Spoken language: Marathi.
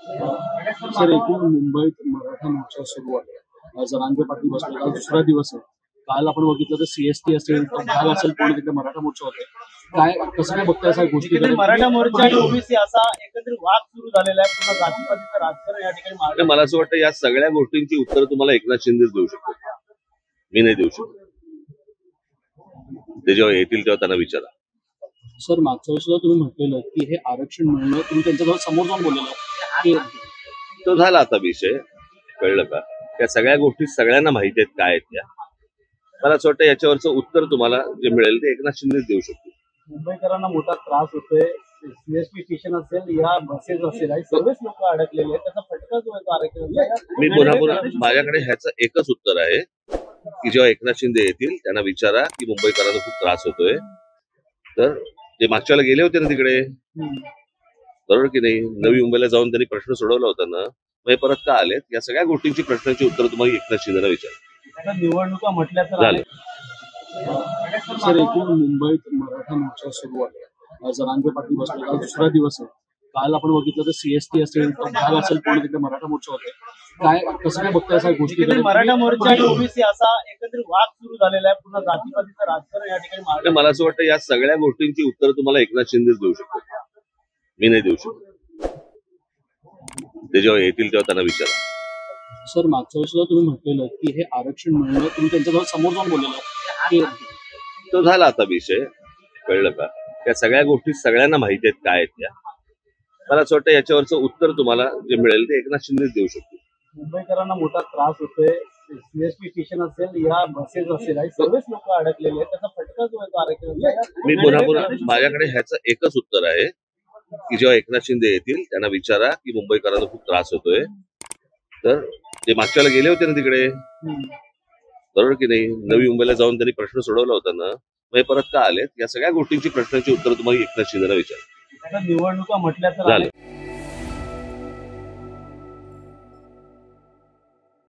सर, एकूण मुंबईत मराठा मोर्चा सुरू आहे. जरांगे पाटील बसले, आज दुसरा दिवस आहे. काल आपण बघितलं तर सीएसटी असेल, तो भाग असेल, पुणे तिथे मराठा मोर्चा होते. काय कसं काय बघताय सगळ्या गोष्टी? मराठा मोर्चा आणि ओबीसी असा एकत्रित वाद सुरू झालेला आहे. पुन्हा जातीपातीचं राजकारण या ठिकाणी मला असं वाटतं या सगळ्या गोष्टींची उत्तर तुम्हाला एकनाथ शिंदेच देऊ शकतो, मी नाही देऊ शकतो. ते जेव्हा येतील तेव्हा त्यांना विचारा. सर, मागच्या वेळेस तुम्ही म्हटलेलं की हे आरक्षण मिळणं, तुम्ही त्यांच्याजवळ समोर जाऊन बोललेलं की तो झाला आता विषय, कळलं का? त्या सगळ्या गोष्टी सगळ्यांना माहिती आहेत काय आहेत त्या. मला असं वाटतं याच्यावरचं उत्तर तुम्हाला जे मिळेल ते एकनाथ शिंदेच देऊ शकतो. मुंबईकरांना मोठा त्रास होतोय. सीएसटी स्टेशन असेल या बसेस असेल आणि सर्वच लोक अडकलेले आहेत. त्याचा फटका जो आहे तो आरक्षणाचा. मी पुन्हा माझ्याकडे ह्याचं एकच उत्तर आहे की जेव्हा एकनाथ शिंदे येतील त्यांना विचारा की मुंबईकरांना खूप त्रास होतोय. तर ते मागच्या वेळेला गेले होते ना तिकडे, बरोबर की नाही? नवी मुंबईला जाऊन त्यांनी प्रश्न सोडवला होता ना, मग हे परत का आलेत? या सगळ्या गोष्टींची प्रश्नांची उत्तर तुम्हाला एकनाथ शिंदेला विचारा. निवडणुका म्हटल्या तर झाले. सर, एकूण मुंबईत मराठा मोर्चा सुरू आहे. जरांगे पाटील बसले, आज दुसरा दिवस आहे. काल आपण बघितलं तर सीएसटी असेल, तो भाग असेल, पुणे तिथे मराठा मोर्चा होते. काय कसं काय बघताय सगळ्या गोष्टी? मराठा मोर्चा आणि ओबीसी असा एकत्रित वाद सुरू झालेला आहे. पुन्हा जातीपातीचं राजकारण या ठिकाणी. मला असं वाटतं या सगळ्या गोष्टींची उत्तर तुम्हाला एकनाथ शिंदेच देऊ शकतो, मी नाही देऊ शकतो. ते जेव्हा येतील तेव्हा त्यांना विचारा. सर, मागच्या वेळेस तुम्ही म्हटलेलं की हे आरक्षण मिळणं, तुम्ही त्यांच्याजवळ समोर जाऊन बोललेलं की तो झाला आता विषय, कळलं का? त्या सगळ्या गोष्टी सगळ्यांना माहिती आहेत काय आहेत त्या. मला असं वाटतं याच्यावरचं उत्तर तुम्हाला जे मिळेल ते एकनाथ शिंदेच देऊ शकतो. मुंबईकरांना मोठा त्रास होतोय. सीएसटी स्टेशन असेल या बसेस असेल आणि सर्वच लोक अडकलेले आहेत. त्याचा फटका जो आहे तो आरक्षणाचा. मी पुन्हा माझ्याकडे ह्याचं एकच उत्तर आहे की जेव्हा एकनाथ शिंदे येतील त्यांना विचारा की मुंबईकरांना खूप त्रास होतोय. तर ते मागच्या वेळेला गेले होते ना तिकडे, बरोबर की नाही? नवी मुंबईला जाऊन त्यांनी प्रश्न सोडवला होता ना, मग हे परत का आलेत? या सगळ्या गोष्टींची प्रश्नांची उत्तर तुम्हाला एकनाथ शिंदेला विचारा. निवडणुका म्हटल्या तर झाले.